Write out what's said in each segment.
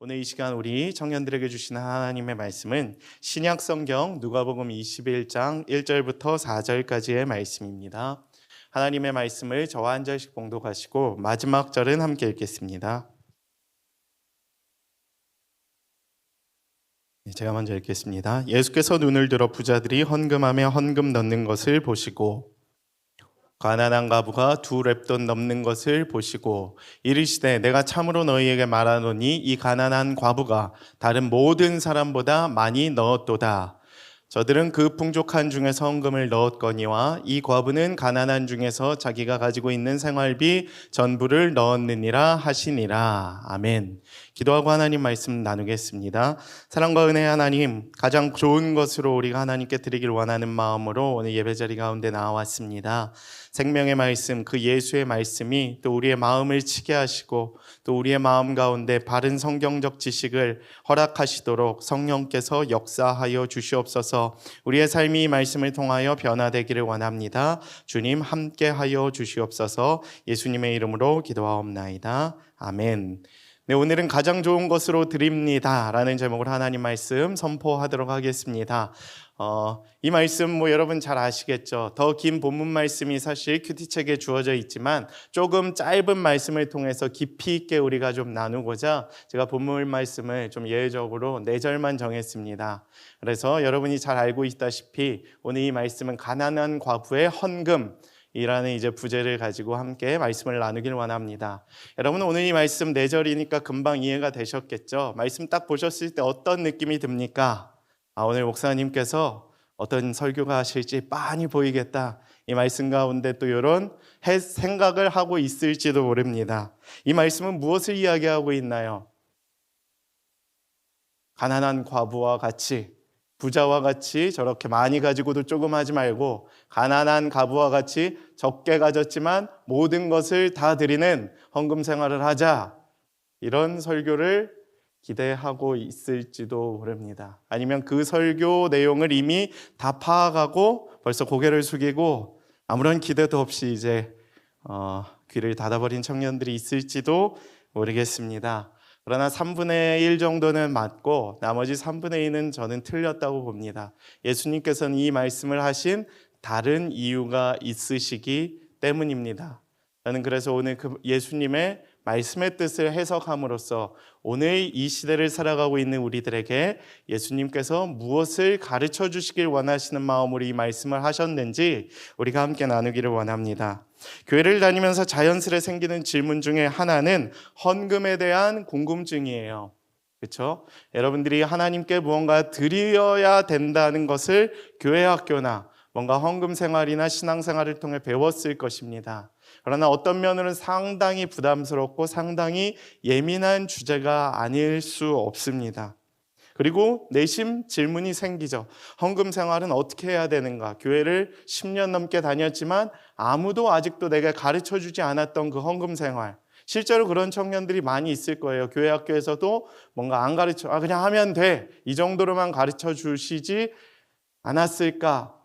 오늘 이 시간 우리 청년들에게 주시는 하나님의 말씀은 신약 성경 누가복음 21장 1절부터 4절까지의 말씀입니다. 하나님의 말씀을 저와 한 절씩 봉독하시고 마지막 절은 함께 읽겠습니다. 제가 먼저 읽겠습니다. 예수께서 눈을 들어 부자들이 헌금하며 헌금 넣는 것을 보시고 가난한 과부가 2렙돈 넘는 것을 보시고 이르시되 내가 참으로 너희에게 말하노니 이 가난한 과부가 다른 모든 사람보다 많이 넣었도다. 저들은 그 풍족한 중에서 헌금을 넣었거니와 이 과부는 가난한 중에서 자기가 가지고 있는 생활비 전부를 넣었느니라 하시니라. 아멘. 기도하고 하나님 말씀 나누겠습니다. 사랑과 은혜의 하나님, 가장 좋은 것으로 우리가 하나님께 드리길 원하는 마음으로 오늘 예배자리 가운데 나왔습니다. 생명의 말씀, 그 예수의 말씀이 또 우리의 마음을 치게 하시고 또 우리의 마음 가운데 바른 성경적 지식을 허락하시도록 성령께서 역사하여 주시옵소서. 우리의 삶이 이 말씀을 통하여 변화되기를 원합니다. 주님 함께하여 주시옵소서. 예수님의 이름으로 기도하옵나이다. 아멘. 네, 오늘은 가장 좋은 것으로 드립니다 라는 제목으로 하나님 말씀 선포하도록 하겠습니다. 이 말씀 여러분 잘 아시겠죠? 더 긴 본문 말씀이 사실 큐티책에 주어져 있지만 조금 짧은 말씀을 통해서 깊이 있게 우리가 좀 나누고자 제가 본문 말씀을 좀 예외적으로 4절만 정했습니다. 그래서 여러분이 잘 알고 있다시피 오늘 이 말씀은 가난한 과부의 헌금 이라는 이제 부제를 가지고 함께 말씀을 나누길 원합니다. 여러분 오늘 이 말씀 4절이니까 금방 이해가 되셨겠죠? 말씀 딱 보셨을 때 어떤 느낌이 듭니까? 오늘 목사님께서 어떤 설교가 하실지 빤히 보이겠다. 이 말씀 가운데 또 이런 생각을 하고 있을지도 모릅니다. 이 말씀은 무엇을 이야기하고 있나요? 가난한 과부와 같이, 부자와 같이 저렇게 많이 가지고도 조금 하지 말고 가난한 과부와 같이 적게 가졌지만 모든 것을 다 드리는 헌금 생활을 하자. 이런 설교를 기대하고 있을지도 모릅니다. 아니면 그 설교 내용을 이미 다 파악하고 벌써 고개를 숙이고 아무런 기대도 없이 이제 귀를 닫아버린 청년들이 있을지도 모르겠습니다. 그러나 3분의 1 정도는 맞고 나머지 3분의 2는 저는 틀렸다고 봅니다. 예수님께서는 이 말씀을 하신 다른 이유가 있으시기 때문입니다. 저는 그래서 오늘 그 예수님의 말씀의 뜻을 해석함으로써 오늘 이 시대를 살아가고 있는 우리들에게 예수님께서 무엇을 가르쳐 주시길 원하시는 마음으로 이 말씀을 하셨는지 우리가 함께 나누기를 원합니다. 교회를 다니면서 자연스레 생기는 질문 중에 하나는 헌금에 대한 궁금증이에요. 그렇죠? 여러분들이 하나님께 무언가 드려야 된다는 것을 교회 학교나 뭔가 헌금 생활이나 신앙 생활을 통해 배웠을 것입니다. 그러나 어떤 면으로는 상당히 부담스럽고 상당히 예민한 주제가 아닐 수 없습니다. 그리고 내심 질문이 생기죠. 헌금 생활은 어떻게 해야 되는가? 교회를 10년 넘게 다녔지만 아무도 아직도 내게 가르쳐주지 않았던 그 헌금 생활. 실제로 그런 청년들이 많이 있을 거예요. 교회 학교에서도 뭔가 안 가르쳐, 그냥 하면 돼. 이 정도로만 가르쳐 주시지 않았을까?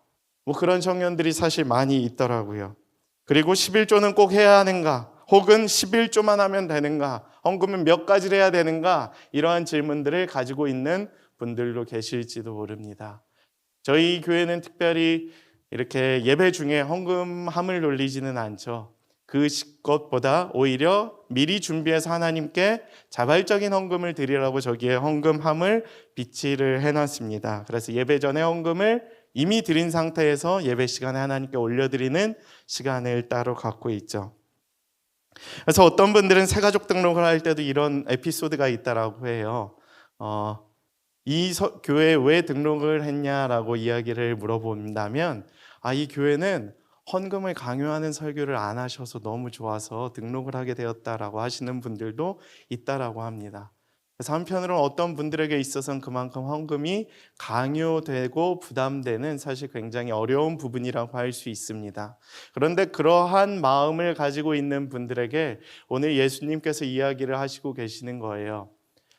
그런 청년들이 사실 많이 있더라고요. 그리고 11조는 꼭 해야 하는가? 혹은 11조만 하면 되는가? 헌금은 몇 가지를 해야 되는가? 이러한 질문들을 가지고 있는 분들도 계실지도 모릅니다. 저희 교회는 특별히 이렇게 예배 중에 헌금함을 돌리지는 않죠. 그것보다 오히려 미리 준비해서 하나님께 자발적인 헌금을 드리라고 저기에 헌금함을 비치를 해놨습니다. 그래서 예배 전에 헌금을 이미 드린 상태에서 예배 시간에 하나님께 올려드리는 시간을 따로 갖고 있죠. 그래서 어떤 분들은 새가족 등록을 할 때도 이런 에피소드가 있다라고 해요. 이 교회에 왜 등록을 했냐라고 이야기를 물어본다면 이 교회는 헌금을 강요하는 설교를 안 하셔서 너무 좋아서 등록을 하게 되었다라고 하시는 분들도 있다라고 합니다. 그래서 한편으로는 어떤 분들에게 있어서는 그만큼 헌금이 강요되고 부담되는 사실 굉장히 어려운 부분이라고 할 수 있습니다. 그런데 그러한 마음을 가지고 있는 분들에게 오늘 예수님께서 이야기를 하시고 계시는 거예요.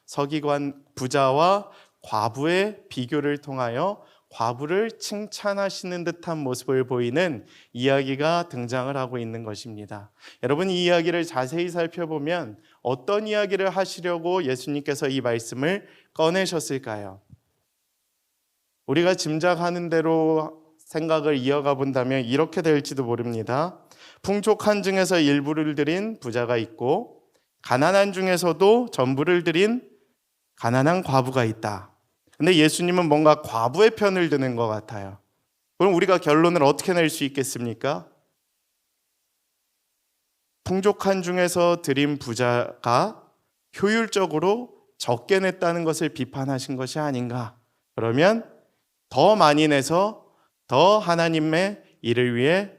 서기관 부자와 과부의 비교를 통하여 과부를 칭찬하시는 듯한 모습을 보이는 이야기가 등장을 하고 있는 것입니다. 여러분, 이 이야기를 자세히 살펴보면 어떤 이야기를 하시려고 예수님께서 이 말씀을 꺼내셨을까요? 우리가 짐작하는 대로 생각을 이어가 본다면 이렇게 될지도 모릅니다. 풍족한 중에서 일부를 드린 부자가 있고 가난한 중에서도 전부를 드린 가난한 과부가 있다. 근데 예수님은 뭔가 과부의 편을 드는 것 같아요. 그럼 우리가 결론을 어떻게 낼 수 있겠습니까? 풍족한 중에서 드린 부자가 효율적으로 적게 냈다는 것을 비판하신 것이 아닌가? 그러면 더 많이 내서 더 하나님의 일을 위해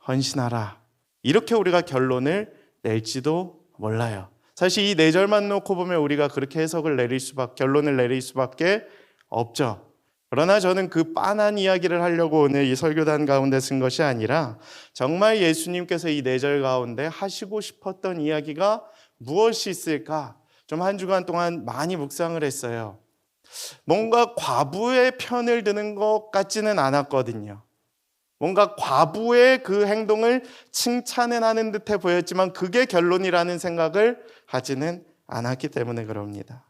헌신하라. 이렇게 우리가 결론을 낼지도 몰라요. 사실 이 4절만 놓고 보면 우리가 그렇게 결론을 내릴 수밖에 없죠. 그러나 저는 그 빤한 이야기를 하려고 오늘 이 설교단 가운데 쓴 것이 아니라 정말 예수님께서 이 4절 가운데 하시고 싶었던 이야기가 무엇이 있을까? 좀 한 주간 동안 많이 묵상을 했어요. 뭔가 과부의 편을 드는 것 같지는 않았거든요. 뭔가 과부의 그 행동을 칭찬은 하는 듯해 보였지만 그게 결론이라는 생각을 하지는 않았기 때문에 그럽니다.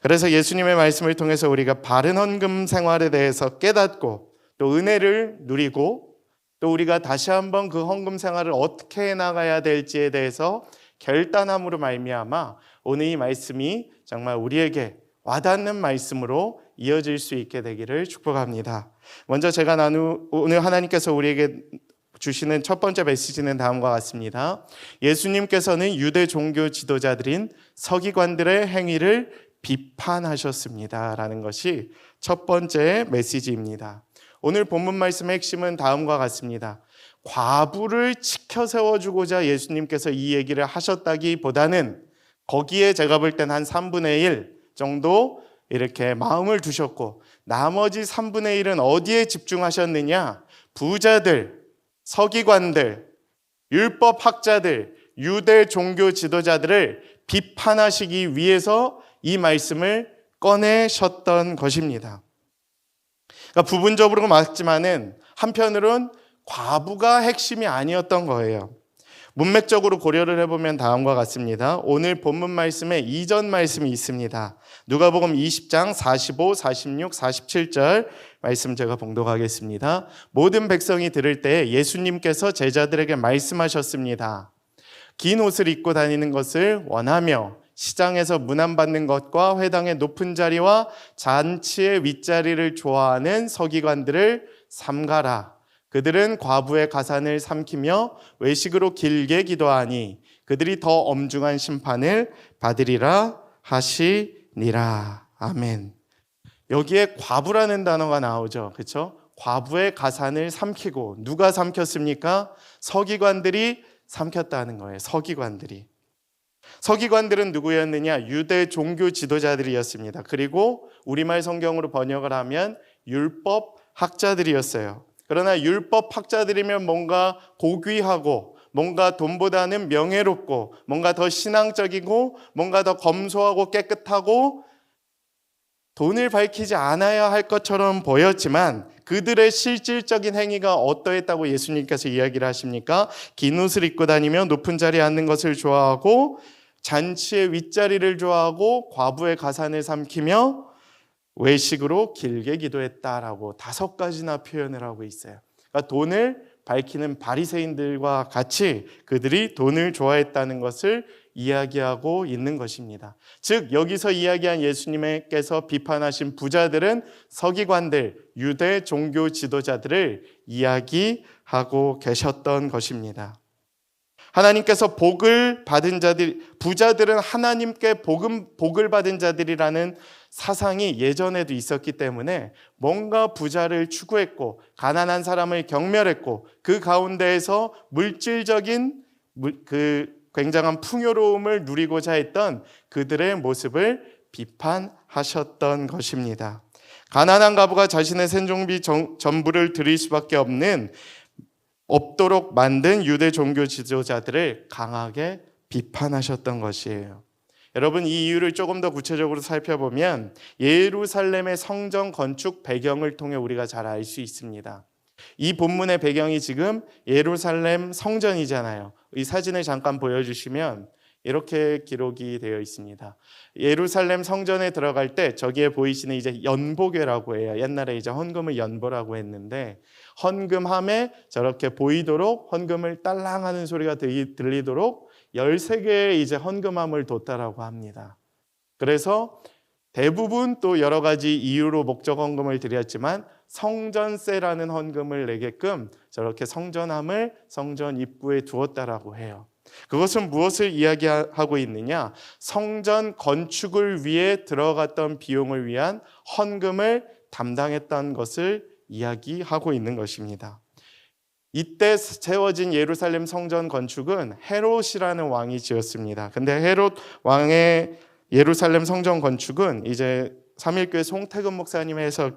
그래서 예수님의 말씀을 통해서 우리가 바른 헌금 생활에 대해서 깨닫고 또 은혜를 누리고 또 우리가 다시 한번 그 헌금 생활을 어떻게 해나가야 될지에 대해서 결단함으로 말미암아 오늘 이 말씀이 정말 우리에게 와닿는 말씀으로 이어질 수 있게 되기를 축복합니다. 먼저 제가 오늘 하나님께서 우리에게 주시는 첫 번째 메시지는 다음과 같습니다. 예수님께서는 유대 종교 지도자들인 서기관들의 행위를 비판하셨습니다. 라는 것이 첫 번째 메시지입니다. 오늘 본문 말씀의 핵심은 다음과 같습니다. 과부를 치켜 세워주고자 예수님께서 이 얘기를 하셨다기보다는 거기에 제가 볼 땐 한 3분의 1 정도 이렇게 마음을 두셨고 나머지 3분의 1은 어디에 집중하셨느냐? 부자들, 서기관들, 율법학자들, 유대 종교 지도자들을 비판하시기 위해서 이 말씀을 꺼내셨던 것입니다. 그러니까 부분적으로 맞지만은 한편으론 과부가 핵심이 아니었던 거예요. 문맥적으로 고려를 해보면 다음과 같습니다. 오늘 본문 말씀에 이전 말씀이 있습니다. 누가복음 20장 45, 46, 47절 말씀 제가 봉독하겠습니다. 모든 백성이 들을 때 예수님께서 제자들에게 말씀하셨습니다. 긴 옷을 입고 다니는 것을 원하며 시장에서 문안받는 것과 회당의 높은 자리와 잔치의 윗자리를 좋아하는 서기관들을 삼가라. 그들은 과부의 가산을 삼키며 외식으로 길게 기도하니 그들이 더 엄중한 심판을 받으리라 하시니라. 아멘. 여기에 과부라는 단어가 나오죠. 그렇죠? 과부의 가산을 삼키고 누가 삼켰습니까? 서기관들이 삼켰다는 거예요. 서기관들은 누구였느냐? 유대 종교 지도자들이었습니다. 그리고 우리말 성경으로 번역을 하면 율법 학자들이었어요. 그러나 율법 학자들이면 뭔가 고귀하고 뭔가 돈보다는 명예롭고 뭔가 더 신앙적이고 뭔가 더 검소하고 깨끗하고 돈을 밝히지 않아야 할 것처럼 보였지만 그들의 실질적인 행위가 어떠했다고 예수님께서 이야기를 하십니까? 긴 옷을 입고 다니며 높은 자리에 앉는 것을 좋아하고 잔치의 윗자리를 좋아하고 과부의 가산을 삼키며 외식으로 길게 기도했다라고 5가지나 표현을 하고 있어요. 그러니까 돈을 밝히는 바리새인들과 같이 그들이 돈을 좋아했다는 것을 이야기하고 있는 것입니다. 즉 여기서 이야기한 예수님께서 비판하신 부자들은 서기관들, 유대 종교 지도자들을 이야기하고 계셨던 것입니다. 하나님께서 복을 받은 자들, 부자들은 하나님께 복을 받은 자들이라는 사상이 예전에도 있었기 때문에 뭔가 부자를 추구했고 가난한 사람을 경멸했고 그 가운데에서 물질적인 그 굉장한 풍요로움을 누리고자 했던 그들의 모습을 비판하셨던 것입니다. 가난한 과부가 자신의 생존비 전부를 드릴 수밖에 없도록 만든 유대 종교 지도자들을 강하게 비판하셨던 것이에요. 여러분, 이 이유를 조금 더 구체적으로 살펴보면 예루살렘의 성전 건축 배경을 통해 우리가 잘 알 수 있습니다. 이 본문의 배경이 지금 예루살렘 성전이잖아요. 이 사진을 잠깐 보여주시면 이렇게 기록이 되어 있습니다. 예루살렘 성전에 들어갈 때 저기에 보이시는 이제 연보궤라고 해요. 옛날에 이제 헌금을 연보라고 했는데, 헌금함에 저렇게 보이도록 헌금을 딸랑하는 소리가 들리도록 13개의 이제 헌금함을 뒀다라고 합니다. 그래서 대부분 또 여러 가지 이유로 목적 헌금을 드렸지만 성전세라는 헌금을 내게끔 저렇게 성전함을 성전 입구에 두었다라고 해요. 그것은 무엇을 이야기하고 있느냐? 성전 건축을 위해 들어갔던 비용을 위한 헌금을 담당했던 것을 이야기하고 있는 것입니다. 이때 세워진 예루살렘 성전 건축은 헤롯이라는 왕이 지었습니다. 근데 헤롯 왕의 예루살렘 성전 건축은 이제 삼일교회 송태근 목사님의 해석에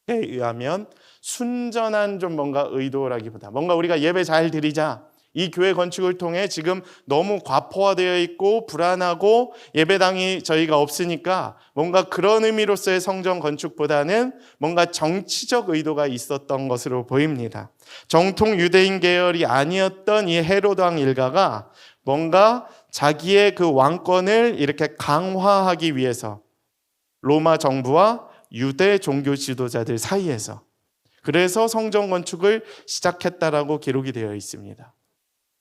의하면 순전한 좀 뭔가 의도라기보다 뭔가 우리가 예배 잘 드리자, 이 교회 건축을 통해 지금 너무 과포화되어 있고 불안하고 예배당이 저희가 없으니까 뭔가 그런 의미로서의 성전 건축보다는 뭔가 정치적 의도가 있었던 것으로 보입니다. 정통 유대인 계열이 아니었던 이 헤롯 왕 일가가 뭔가 자기의 그 왕권을 이렇게 강화하기 위해서 로마 정부와 유대 종교 지도자들 사이에서 그래서 성전 건축을 시작했다라고 기록이 되어 있습니다.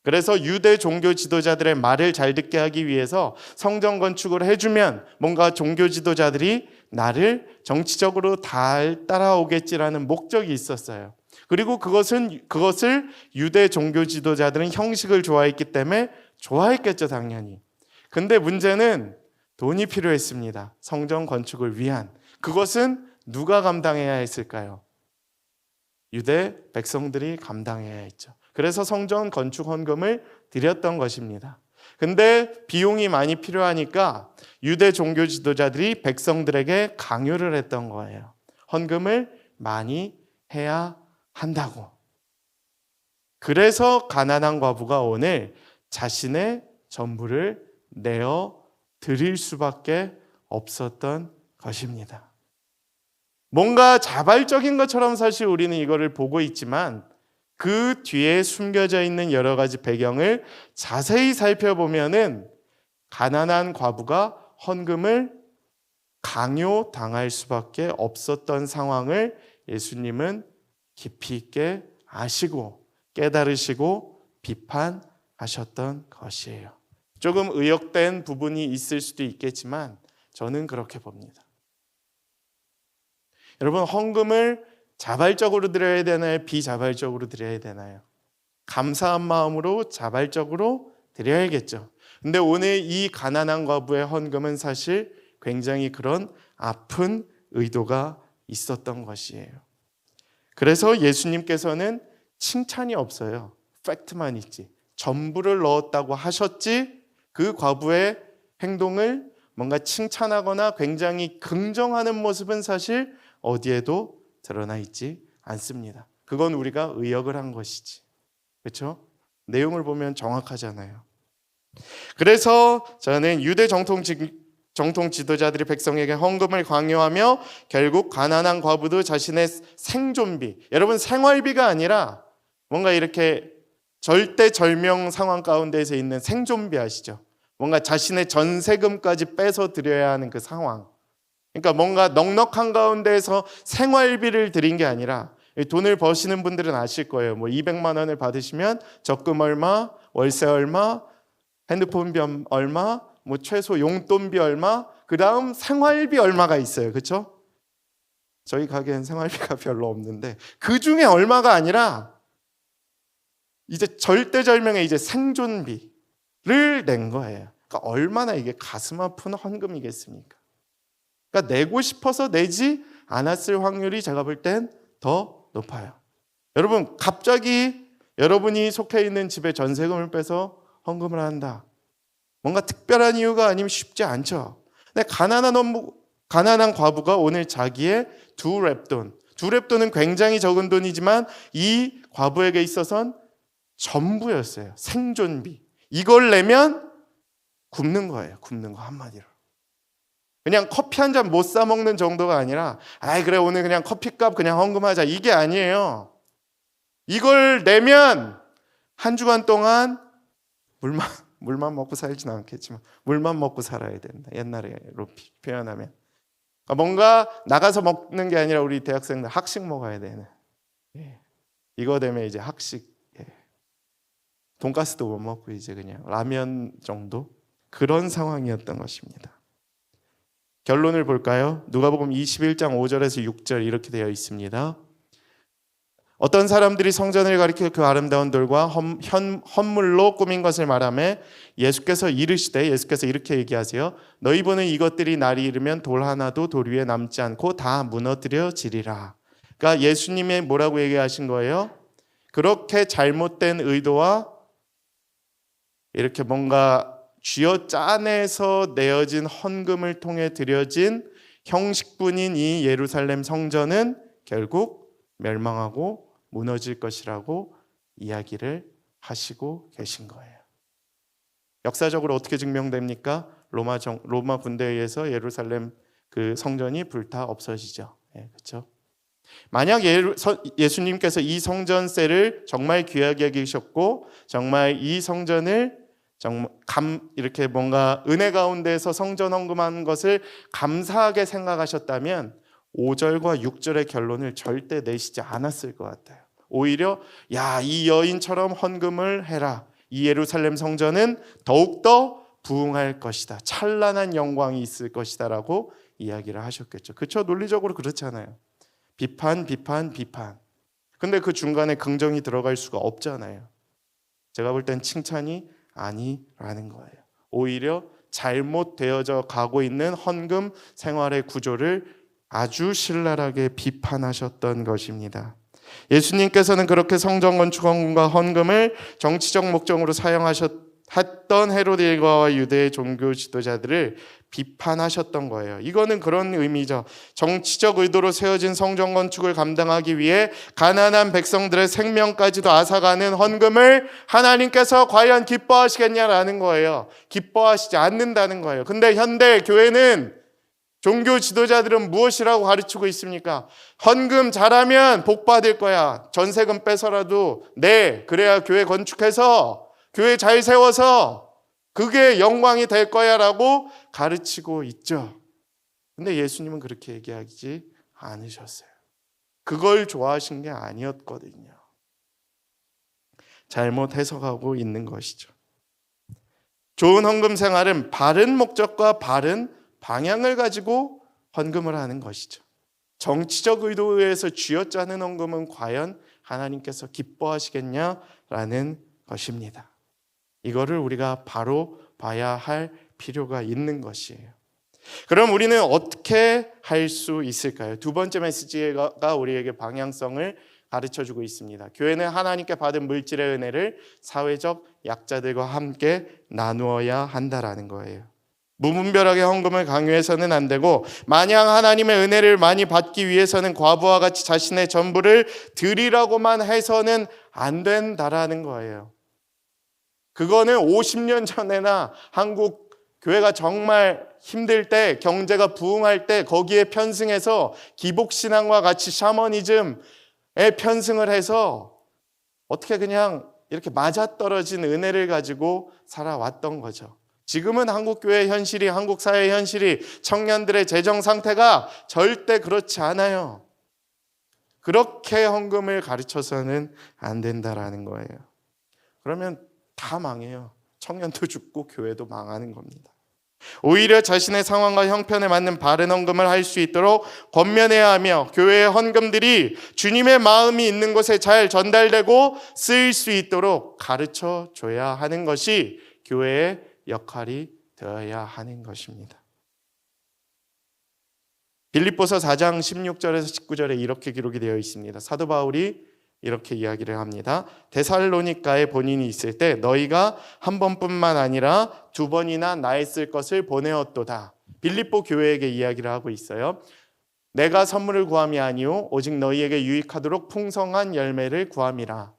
그래서 유대 종교 지도자들의 말을 잘 듣게 하기 위해서 성전 건축을 해주면 뭔가 종교 지도자들이 나를 정치적으로 잘 따라오겠지라는 목적이 있었어요. 그리고 그것을 유대 종교 지도자들은 형식을 좋아했기 때문에 좋아했겠죠, 당연히. 근데 문제는 돈이 필요했습니다. 성전 건축을 위한. 그것은 누가 감당해야 했을까요? 유대 백성들이 감당해야 했죠. 그래서 성전 건축 헌금을 드렸던 것입니다. 근데 비용이 많이 필요하니까 유대 종교 지도자들이 백성들에게 강요를 했던 거예요. 헌금을 많이 해야 한다고. 그래서 가난한 과부가 오늘 자신의 전부를 내어 드릴 수밖에 없었던 것입니다. 뭔가 자발적인 것처럼 사실 우리는 이거를 보고 있지만 그 뒤에 숨겨져 있는 여러 가지 배경을 자세히 살펴보면은 가난한 과부가 헌금을 강요당할 수밖에 없었던 상황을 예수님은 깊이 있게 아시고 깨달으시고 비판하셨던 것이에요. 조금 의역된 부분이 있을 수도 있겠지만 저는 그렇게 봅니다. 여러분, 헌금을 자발적으로 드려야 되나요? 비자발적으로 드려야 되나요? 감사한 마음으로 자발적으로 드려야겠죠. 근데 오늘 이 가난한 과부의 헌금은 사실 굉장히 그런 아픈 의도가 있었던 것이에요. 그래서 예수님께서는 칭찬이 없어요. 팩트만 있지. 전부를 넣었다고 하셨지 그 과부의 행동을 뭔가 칭찬하거나 굉장히 긍정하는 모습은 사실 어디에도 드러나 있지 않습니다. 그건 우리가 의역을 한 것이지. 그렇죠? 내용을 보면 정확하잖아요. 그래서 저는 유대 정통 지도자들이 백성에게 헌금을 강요하며 결국 가난한 과부도 자신의 생존비, 여러분 생활비가 아니라 뭔가 이렇게 절대절명 상황 가운데서 있는 생존비 아시죠? 뭔가 자신의 전세금까지 빼서 드려야 하는 그 상황. 그러니까 뭔가 넉넉한 가운데에서 생활비를 드린 게 아니라, 돈을 버시는 분들은 아실 거예요. 뭐 200만 원을 받으시면 적금 얼마, 월세 얼마, 핸드폰비 얼마, 뭐 최소 용돈비 얼마, 그 다음 생활비 얼마가 있어요. 그렇죠? 저희 가게엔 생활비가 별로 없는데 그 중에 얼마가 아니라 이제 절대절명의 이제 생존비를 낸 거예요. 그러니까 얼마나 이게 가슴 아픈 헌금이겠습니까? 그러니까 내고 싶어서 내지 않았을 확률이 제가 볼 땐 더 높아요. 여러분, 갑자기 여러분이 속해 있는 집에 전세금을 빼서 헌금을 한다. 뭔가 특별한 이유가 아니면 쉽지 않죠. 근데 가난한 과부가 오늘 자기의 두 렙돈은 굉장히 적은 돈이지만 이 과부에게 있어서는 전부였어요. 생존비. 이걸 내면 굶는 거예요. 굶는 거 한마디로. 그냥 커피 한 잔 못 사 먹는 정도가 아니라 아이 그래 오늘 그냥 커피값 그냥 헌금하자 이게 아니에요. 이걸 내면 한 주간 동안 물만 먹고 살지는 않겠지만 물만 먹고 살아야 된다. 옛날로 표현하면 뭔가 나가서 먹는 게 아니라 우리 대학생들 학식 먹어야 되는. 이거 되면 이제 학식 돈가스도 못 먹고 이제 그냥 라면 정도 그런 상황이었던 것입니다. 결론을 볼까요? 누가복음 21장 5절에서 6절 이렇게 되어 있습니다. 어떤 사람들이 성전을 가리켜 그 아름다운 돌과 헌물로 꾸민 것을 말하며 예수께서 이렇게 얘기하세요. 너희 보는 이것들이 날이 이르면 돌 하나도 돌 위에 남지 않고 다 무너뜨려지리라. 그러니까 예수님이 뭐라고 얘기하신 거예요? 그렇게 잘못된 의도와 이렇게 뭔가 쥐어짜내서 내어진 헌금을 통해 드려진 형식뿐인 이 예루살렘 성전은 결국 멸망하고 무너질 것이라고 이야기를 하시고 계신 거예요. 역사적으로 어떻게 증명됩니까? 로마 군대에 의해서 예루살렘 그 성전이 불타 없어지죠. 그렇죠? 만약 예수님께서 이 성전세를 정말 귀하게 여기셨고 정말 이 성전을 이렇게 뭔가 은혜 가운데서 성전 헌금한 것을 감사하게 생각하셨다면 5절과 6절의 결론을 절대 내시지 않았을 것 같아요. 오히려 이 여인처럼 헌금을 해라. 이 예루살렘 성전은 더욱더 부흥할 것이다. 찬란한 영광이 있을 것이다 라고 이야기를 하셨겠죠. 그렇죠? 논리적으로 그렇잖아요. 비판. 근데 그 중간에 긍정이 들어갈 수가 없잖아요. 제가 볼 땐 칭찬이 아니라는 거예요. 오히려 잘못되어져 가고 있는 헌금 생활의 구조를 아주 신랄하게 비판하셨던 것입니다. 예수님께서는 그렇게 성전 건축과 헌금을 정치적 목적으로 사용하셨던 헤로드 일가와 유대의 종교 지도자들을 비판하셨던 거예요. 이거는 그런 의미죠. 정치적 의도로 세워진 성전 건축을 감당하기 위해 가난한 백성들의 생명까지도 앗아가는 헌금을 하나님께서 과연 기뻐하시겠냐라는 거예요. 기뻐하시지 않는다는 거예요. 근데 현대 교회는 종교 지도자들은 무엇이라고 가르치고 있습니까? 헌금 잘하면 복 받을 거야. 전세금 빼서라도 그래야 교회 건축해서 교회 잘 세워서 그게 영광이 될 거야 라고 가르치고 있죠. 근데 예수님은 그렇게 얘기하지 않으셨어요. 그걸 좋아하신 게 아니었거든요. 잘못 해석하고 있는 것이죠. 좋은 헌금 생활은 바른 목적과 바른 방향을 가지고 헌금을 하는 것이죠. 정치적 의도에 의해서 쥐어짜는 헌금은 과연 하나님께서 기뻐하시겠냐라는 것입니다. 이거를 우리가 바로 봐야 할 필요가 있는 것이에요. 그럼 우리는 어떻게 할 수 있을까요? 두 번째 메시지가 우리에게 방향성을 가르쳐주고 있습니다. 교회는 하나님께 받은 물질의 은혜를 사회적 약자들과 함께 나누어야 한다라는 거예요. 무분별하게 헌금을 강요해서는 안 되고 마냥 하나님의 은혜를 많이 받기 위해서는 과부와 같이 자신의 전부를 드리라고만 해서는 안 된다라는 거예요. 그거는 50년 전에나 한국 교회가 정말 힘들 때, 경제가 부흥할 때 거기에 편승해서 기복신앙과 같이 샤머니즘에 편승을 해서 어떻게 그냥 이렇게 맞아떨어진 은혜를 가지고 살아왔던 거죠. 지금은 한국교회 현실이, 한국 사회 현실이, 청년들의 재정 상태가 절대 그렇지 않아요. 그렇게 헌금을 가르쳐서는 안 된다라는 거예요. 그러면 다 망해요. 청년도 죽고 교회도 망하는 겁니다. 오히려 자신의 상황과 형편에 맞는 바른 헌금을 할 수 있도록 권면해야 하며 교회의 헌금들이 주님의 마음이 있는 곳에 잘 전달되고 쓰일 수 있도록 가르쳐줘야 하는 것이 교회의 역할이 되어야 하는 것입니다. 빌립보서 4장 16절에서 19절에 이렇게 기록이 되어 있습니다. 사도 바울이 이렇게 이야기를 합니다. 데살로니가에 본인이 있을 때 너희가 한 번뿐만 아니라 두 번이나 나의 쓸 것을 보내었도다. 빌립보 교회에게 이야기를 하고 있어요. 내가 선물을 구함이 아니오 오직 너희에게 유익하도록 풍성한 열매를 구함이라.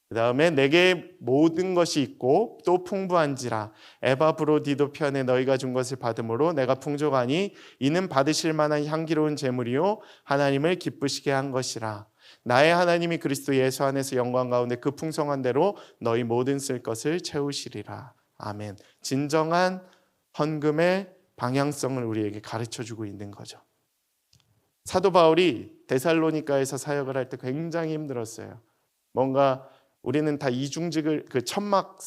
그 다음에 내게 모든 것이 있고 또 풍부한지라 에바브로디도 편에 너희가 준 것을 받음으로 내가 풍족하니 이는 받으실 만한 향기로운 제물이요 하나님을 기쁘시게 한 것이라. 나의 하나님이 그리스도 예수 안에서 영광 가운데 그 풍성한 대로 너희 모든 쓸 것을 채우시리라. 아멘. 진정한 헌금의 방향성을 우리에게 가르쳐주고 있는 거죠. 사도 바울이 데살로니가에서 사역을 할 때 굉장히 힘들었어요. 뭔가 우리는 다 이중직을 그 천막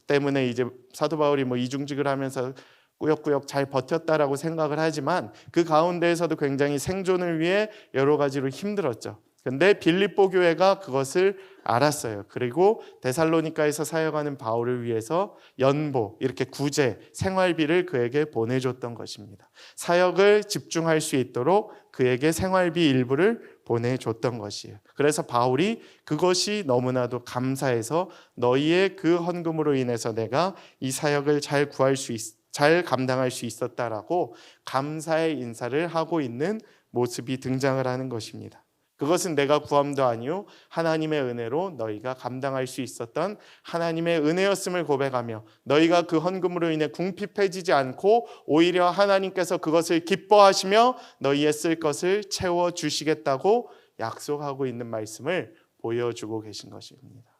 때문에 이제 사도 바울이 뭐 이중직을 하면서 꾸역꾸역 잘 버텼다라고 생각을 하지만 그 가운데에서도 굉장히 생존을 위해 여러 가지로 힘들었죠. 근데 빌립보 교회가 그것을 알았어요. 그리고 데살로니가에서 사역하는 바울을 위해서 연보, 이렇게 구제, 생활비를 그에게 보내줬던 것입니다. 사역을 집중할 수 있도록 그에게 생활비 일부를 보내줬던 것이에요. 그래서 바울이 그것이 너무나도 감사해서 너희의 그 헌금으로 인해서 내가 이 사역을 잘 감당할 수 있었다라고 감사의 인사를 하고 있는 모습이 등장을 하는 것입니다. 그것은 내가 구함도 아니요 하나님의 은혜로 너희가 감당할 수 있었던 하나님의 은혜였음을 고백하며 너희가 그 헌금으로 인해 궁핍해지지 않고 오히려 하나님께서 그것을 기뻐하시며 너희의 쓸 것을 채워주시겠다고 약속하고 있는 말씀을 보여주고 계신 것입니다.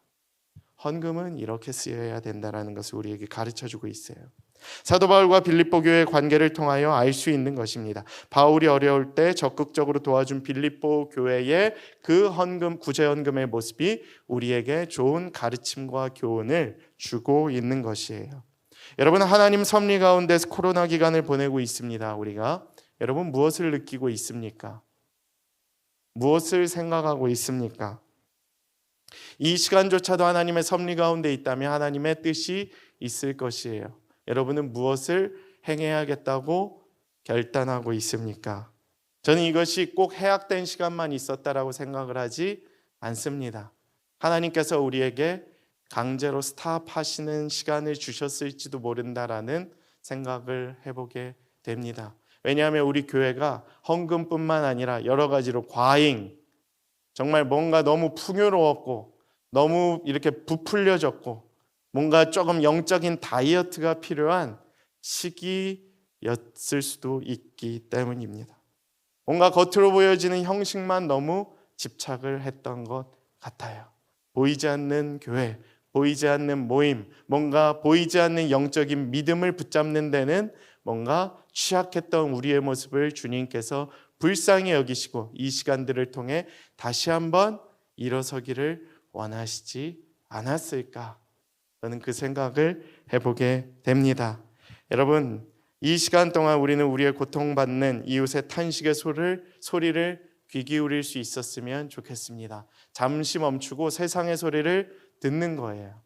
헌금은 이렇게 쓰여야 된다는 것을 우리에게 가르쳐주고 있어요. 사도 바울과 빌립보 교회의 관계를 통하여 알 수 있는 것입니다. 바울이 어려울 때 적극적으로 도와준 빌립보 교회의 그 헌금, 구제 헌금의 모습이 우리에게 좋은 가르침과 교훈을 주고 있는 것이에요. 여러분, 하나님 섭리 가운데서 코로나 기간을 보내고 있습니다. 우리가 여러분 무엇을 느끼고 있습니까? 무엇을 생각하고 있습니까? 이 시간조차도 하나님의 섭리 가운데 있다면 하나님의 뜻이 있을 것이에요. 여러분은 무엇을 행해야겠다고 결단하고 있습니까? 저는 이것이 꼭 해약된 시간만 있었다라고 생각을 하지 않습니다. 하나님께서 우리에게 강제로 스탑하시는 시간을 주셨을지도 모른다라는 생각을 해보게 됩니다. 왜냐하면 우리 교회가 헌금뿐만 아니라 여러 가지로 과잉, 정말 뭔가 너무 풍요로웠고 너무 이렇게 부풀려졌고 뭔가 조금 영적인 다이어트가 필요한 시기였을 수도 있기 때문입니다. 뭔가 겉으로 보여지는 형식만 너무 집착을 했던 것 같아요. 보이지 않는 교회, 보이지 않는 모임, 뭔가 보이지 않는 영적인 믿음을 붙잡는 데는 뭔가 취약했던 우리의 모습을 주님께서 불쌍히 여기시고 이 시간들을 통해 다시 한번 일어서기를 원하시지 않았을까? 저는 그 생각을 해보게 됩니다. 여러분, 이 시간 동안 우리는 우리의 고통받는 이웃의 탄식의 소리를 귀 기울일 수 있었으면 좋겠습니다. 잠시 멈추고 세상의 소리를 듣는 거예요.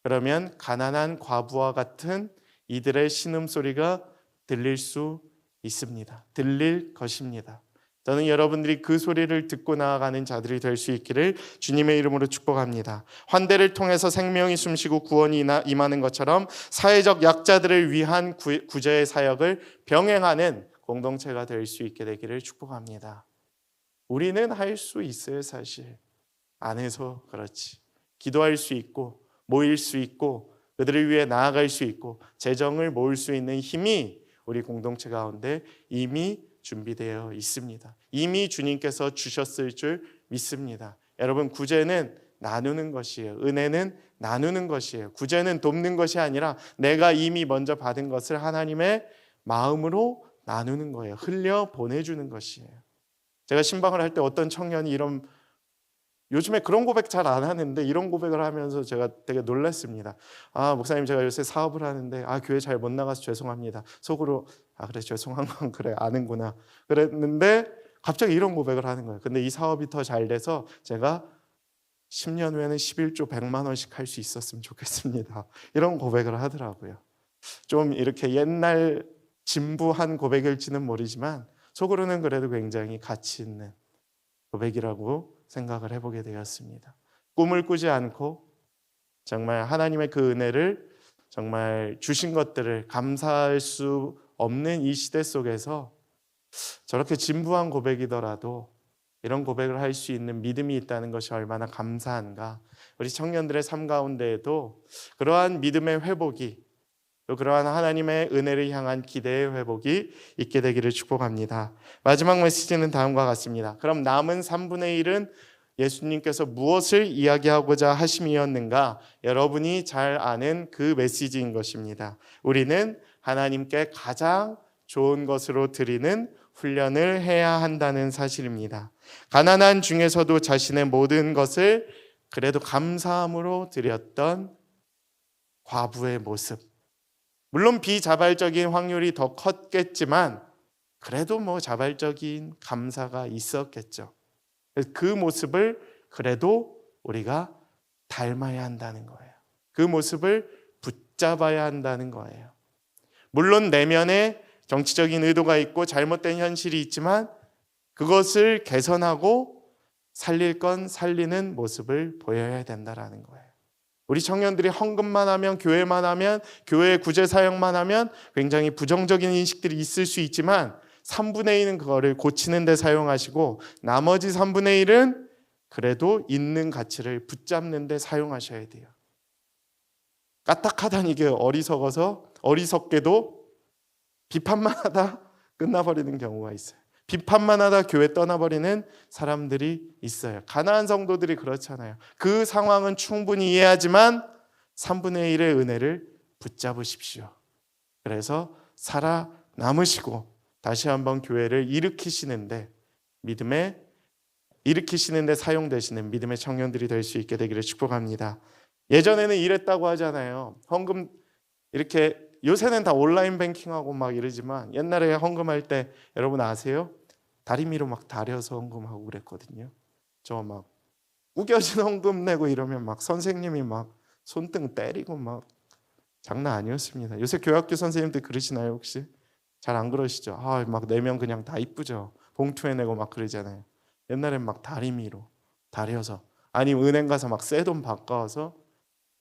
그러면 가난한 과부와 같은 이들의 신음소리가 들릴 수 있습니다. 들릴 것입니다. 저는 여러분들이 그 소리를 듣고 나아가는 자들이 될 수 있기를 주님의 이름으로 축복합니다. 환대를 통해서 생명이 숨쉬고 구원이 임하는 것처럼 사회적 약자들을 위한 구제의 사역을 병행하는 공동체가 될 수 있게 되기를 축복합니다. 우리는 할 수 있어요. 사실 안 해서 그렇지. 기도할 수 있고 모일 수 있고 그들을 위해 나아갈 수 있고 재정을 모을 수 있는 힘이 우리 공동체 가운데 이미 준비되어 있습니다. 이미 주님께서 주셨을 줄 믿습니다. 여러분, 구제는 나누는 것이에요. 은혜는 나누는 것이에요. 구제는 돕는 것이 아니라 내가 이미 먼저 받은 것을 하나님의 마음으로 나누는 거예요. 흘려 보내주는 것이에요. 제가 신방을 할 때 어떤 청년이 요즘에 그런 고백 잘 안 하는데 이런 고백을 하면서 제가 되게 놀랐습니다. 목사님, 제가 요새 사업을 하는데 교회 잘 못 나가서 죄송합니다. 속으로 그래, 죄송한 건 그래, 아는구나 그랬는데 갑자기 이런 고백을 하는 거예요. 근데 이 사업이 더 잘 돼서 제가 10년 후에는 11조 100만 원씩 할 수 있었으면 좋겠습니다. 이런 고백을 하더라고요. 좀 이렇게 옛날 진부한 고백일지는 모르지만 속으로는 그래도 굉장히 가치 있는 고백이라고 생각을 해보게 되었습니다. 꿈을 꾸지 않고 정말 하나님의 그 은혜를 정말 주신 것들을 감사할 수 없는 이 시대 속에서 저렇게 진부한 고백이더라도 이런 고백을 할 수 있는 믿음이 있다는 것이 얼마나 감사한가. 우리 청년들의 삶 가운데에도 그러한 믿음의 회복이, 또 그러한 하나님의 은혜를 향한 기대의 회복이 있게 되기를 축복합니다. 마지막 메시지는 다음과 같습니다. 그럼 남은 3분의 1은 예수님께서 무엇을 이야기하고자 하심이었는가? 여러분이 잘 아는 그 메시지인 것입니다. 우리는 하나님께 가장 좋은 것으로 드리는 훈련을 해야 한다는 사실입니다. 가난한 중에서도 자신의 모든 것을 그래도 감사함으로 드렸던 과부의 모습. 물론 비자발적인 확률이 더 컸겠지만 그래도 자발적인 감사가 있었겠죠. 그 모습을 그래도 우리가 닮아야 한다는 거예요. 그 모습을 붙잡아야 한다는 거예요. 물론 내면에 정치적인 의도가 있고 잘못된 현실이 있지만 그것을 개선하고 살릴 건 살리는 모습을 보여야 된다는 거예요. 우리 청년들이 헌금만 하면, 교회만 하면, 교회 구제 사역만 하면 굉장히 부정적인 인식들이 있을 수 있지만 3분의 1은 그거를 고치는 데 사용하시고 나머지 3분의 1은 그래도 있는 가치를 붙잡는 데 사용하셔야 돼요. 까딱하다니 이게 어리석게도 비판만 하다 끝나버리는 경우가 있어요. 비판만 하다 교회 떠나버리는 사람들이 있어요. 가나안 성도들이 그렇잖아요. 그 상황은 충분히 이해하지만 3분의 1의 은혜를 붙잡으십시오. 그래서 살아남으시고 다시 한번 교회를 일으키시는데 사용되시는 믿음의 청년들이 될 수 있게 되기를 축복합니다. 예전에는 이랬다고 하잖아요. 헌금 이렇게, 요새는 다 온라인 뱅킹하고 막 이러지만 옛날에 헌금할 때 여러분 아세요? 다리미로 막 다려서 헌금하고 그랬거든요. 저 막 우겨진 헌금 내고 이러면 막 선생님이 막 손등 때리고 막 장난 아니었습니다. 요새 교학교 선생님들 그러시나요 혹시? 잘 안 그러시죠? 막 내면 그냥 다 이쁘죠. 봉투에 내고 막 그러잖아요. 옛날엔 막 다리미로 다려서, 아니면 은행 가서 막 새 돈 바꿔서,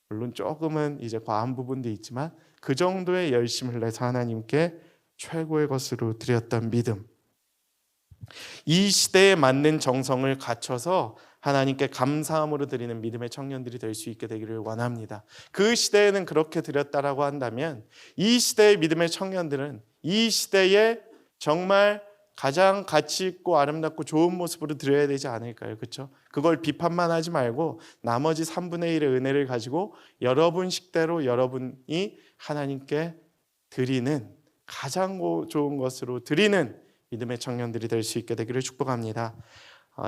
물론 조금은 이제 과한 부분도 있지만 그 정도의 열심을 내서 하나님께 최고의 것으로 드렸던 믿음. 이 시대에 맞는 정성을 갖춰서 하나님께 감사함으로 드리는 믿음의 청년들이 될 수 있게 되기를 원합니다. 그 시대에는 그렇게 드렸다라고 한다면 이 시대의 믿음의 청년들은 이 시대에 정말 가장 가치 있고 아름답고 좋은 모습으로 드려야 되지 않을까요? 그렇죠? 그걸 비판만 하지 말고 나머지 3분의 1의 은혜를 가지고 여러분 식대로 여러분이 하나님께 드리는 가장 좋은 것으로 드리는 믿음의 청년들이 될 수 있게 되기를 축복합니다.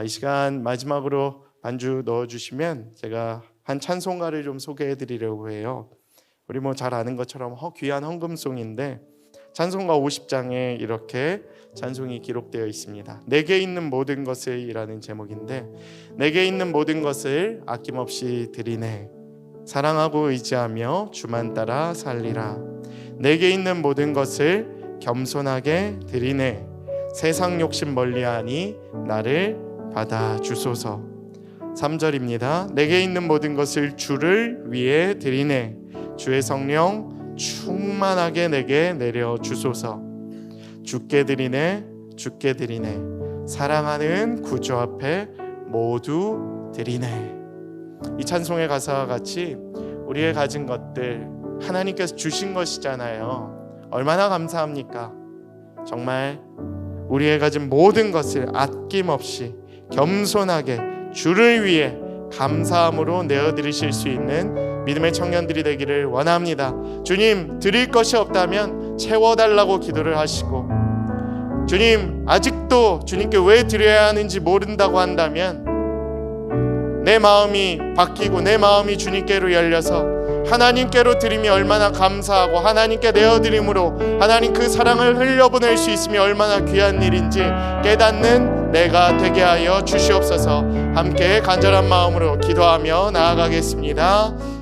이 시간 마지막으로 반주 넣어주시면 제가 한 찬송가를 좀 소개해 드리려고 해요. 우리 잘 아는 것처럼 귀한 헌금송인데 찬송가 50장에 이렇게 찬송이 기록되어 있습니다. 내게 있는 모든 것을 이라는 제목인데, 내게 있는 모든 것을 아낌없이 드리네. 사랑하고 의지하며 주만 따라 살리라. 내게 있는 모든 것을 겸손하게 드리네. 세상 욕심 멀리하니 나를 받아주소서. 3절입니다. 내게 있는 모든 것을 주를 위해 드리네. 주의 성령 충만하게 내게 내려주소서. 주께 드리네, 주께 드리네. 사랑하는 구주 앞에 모두 드리네. 이 찬송의 가사와 같이 우리의 가진 것들 하나님께서 주신 것이잖아요. 얼마나 감사합니까? 정말 우리의 가진 모든 것을 아낌없이 겸손하게 주를 위해 감사함으로 내어드리실 수 있는 믿음의 청년들이 되기를 원합니다. 주님, 드릴 것이 없다면 채워달라고 기도를 하시고, 주님, 아직도 주님께 왜 드려야 하는지 모른다고 한다면 내 마음이 바뀌고 내 마음이 주님께로 열려서 하나님께로 드림이 얼마나 감사하고 하나님께 내어드림으로 하나님 그 사랑을 흘려보낼 수 있으면 얼마나 귀한 일인지 깨닫는 내가 되게 하여 주시옵소서. 함께 간절한 마음으로 기도하며 나아가겠습니다.